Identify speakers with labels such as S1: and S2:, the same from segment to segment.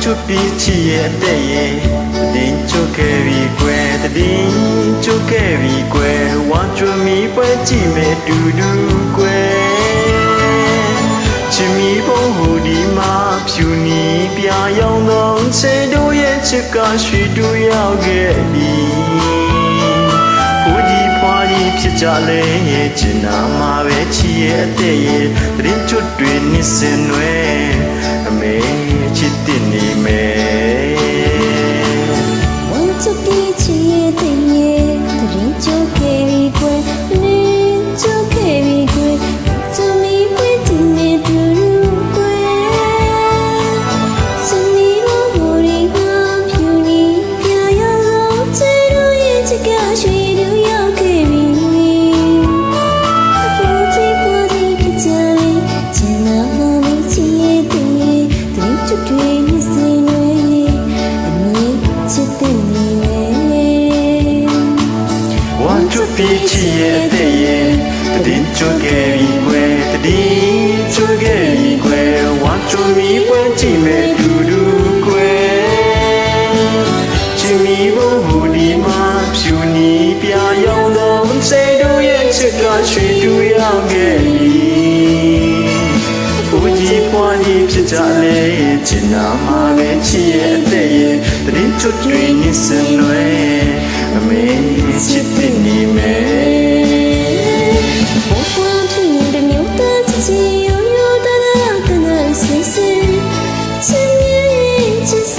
S1: chút bí chi tệ đến cho kẻ vì quê đến cho kẻ vì quê quan cho mi quê chỉ mẹ đu đu quê chỉ mi bông hồ đi mà phiêu ni bia yao nong sẽ đôi ye chỉ cả suy đôi yao ghé điဖြစ်ကြလေချင်နာမှာပဲချီရဲ့အတဲ့ရဲ့တရင်ချွတ်တွေနေစင်ွယ်အမေချစ်တင်နေမယ်
S2: Want to beချီရဲ့တဲ့ရဲ့တရင်ချွတ်ခဲ့ပြီးကွယ်တရင်ချွတ်ခဲ့ပြီးကွယ်သူမီဝဲတင်နေတူကွယ်သူမီဘောဘောရီကဖြူနေပြရအောင်ချေတို့ရဲ့ချစ်ကရွှေတို့ရောက်ခဲ့ပြီ
S1: 脾气也得耶，他顶就给一块，他顶就给一块，我做米饭只没嘟嘟块，只米不糊的嘛，就你别要弄，谁都也只个谁都要给你，不计花你皮扎嘞，只拿马来气也得耶，他顶就对你生来。没起定你没，
S2: 我花瓶的牛的自己悠悠的那岁岁，千年之岁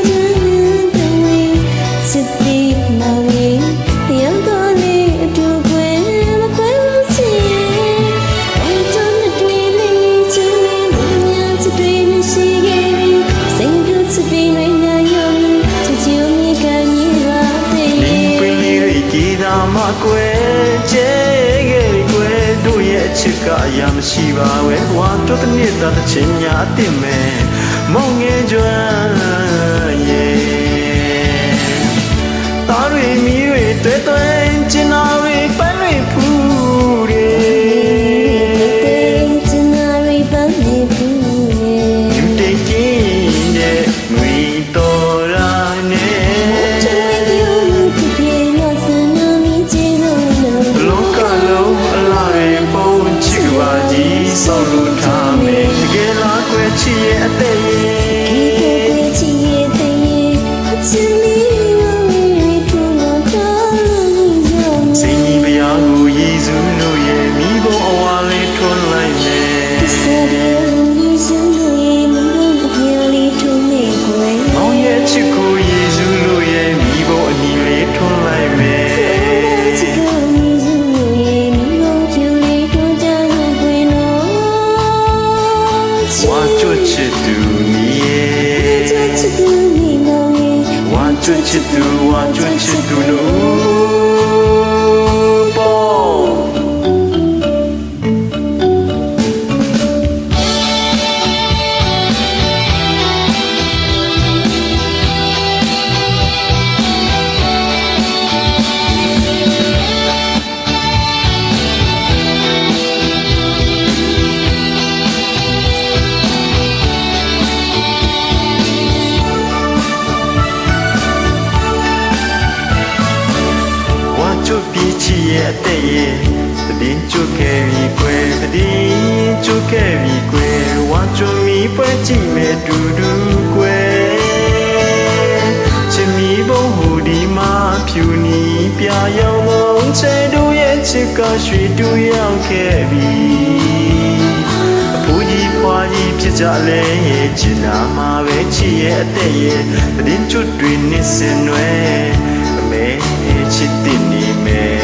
S2: 的的味，自己那味，要多里都归了归不起，我真的对你就你不要只对你是给你，谁都只对你那样，就就你感觉。
S1: 嘛ကွယ်ကျဲခဲ့ကွယ်တို့ရဲ့အချစ်ကအရာမရှိပါဝဲဝါတို့တစ်နေ့တာတစ်ချိန်ညာအစ်မဲ့မောင်ငယ်ကျွမ်းရဲ့တားတွေမီးတွေတွေ့တွေ့ကျင်နာတွေပန်းတွေဖူးတယ်
S2: ကျင်နာတွေပန်းတွေဖူးတယ်
S1: ယူတိတ်ကြီးတဲ့ငွေတော်ရာနဲ့ဆောက်လို့ထားမယ်တကယ်လားကွယ်ချစ်ရဲ့အသက်ရဲ့
S2: ချစ်ရဲ့တဲ့ရဲ့အချစ်လေးရဲ့ထူလို့တော့လို့
S1: စိတ်ကြီးပြားကိုရည်စူးလို့ရဲ့မိဘအဝါလေးထွန်းလိုက်မယ်
S2: စိတ်ရဲ့ရည်စူးလို့ရဲ့မိဘအဝါလေးထွန်းနေကွယ်
S1: မောင်ရဲ့ချစ်ကိုရည်စူးလို့ရဲ့မိဘအနီလေးထွန်းလိုက်မယ်ချစ်သူနီချစ်သူနီနောင်ဝါချစ်သူဝါချစ်သူလို့ပေါ့ရဲ့အတဲ့ရဲ့တည်ကျုပ်ခဲ့ပြီကွယ်တည်ကျုပ်ခဲ့ပြီကွယ်ဝါချုံမီပွဲကြည့်မဲ့တူတူကွယ်ချစ်မီဘုံဟူဒီမှာဖြူနီပြရောက်လုံးချေတို့ရဲ့ချစ်ကရွှေတူရောက်ခဲ့ပြီအဖိုးကြီးဖွားကြီးဖြစ်ကြလဲရဲ့ချစ်နာမှာပဲချစ်ရဲ့အတဲ့ရဲ့တည်ကျုပ်တွေနေစင်ွယ်အမေချစ်တင်နေမယ်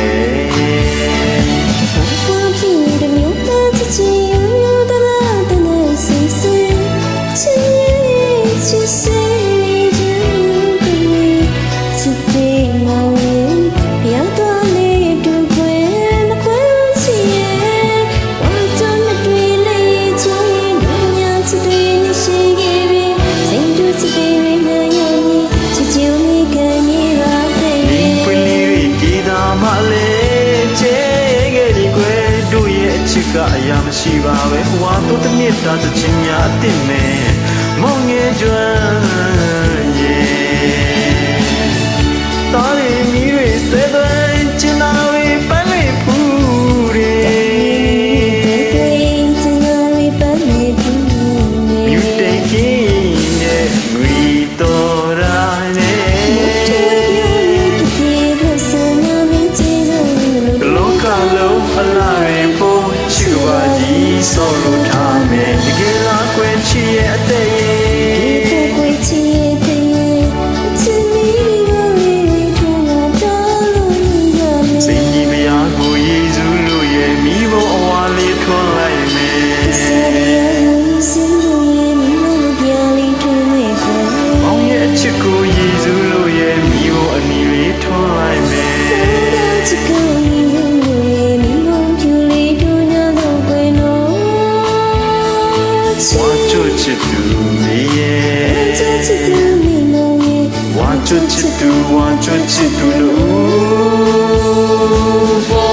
S1: ကအရာမရှိပါပဲဟွာတို့တနေ့တာတစ်ချင်းညာအစ်မဲ့ မောင်ငယ်ကျွမ်းရဲ့တားရီမီတွေစဲသွဲကျင်နာတွေပန်းတွေဖူးတွေမြူတိတ်ကင်းနဲ့ငွေတော်ရာနဲ့လောကလုံးအလားတွေဖို့ချစ်ပါကြီးဆောလို့ထားမယ်တကယ်လားကွယ်ချစ်ရဲ့အသက်ရဲ့စိတ်ကြီးမယားကိုယေရှုလို့ရဲ့မိဘအဝါလေးထွန်းလိုက်မယ်မောင်ရဲ့အချစ်ကိုယေရှုလို့ရဲ့မိဘအနီလေးထွန်းလိုက်မယ်ဝါချွတ်ချစ်သူမေရဲ့ဝါချွတ်ချစ်သူလို့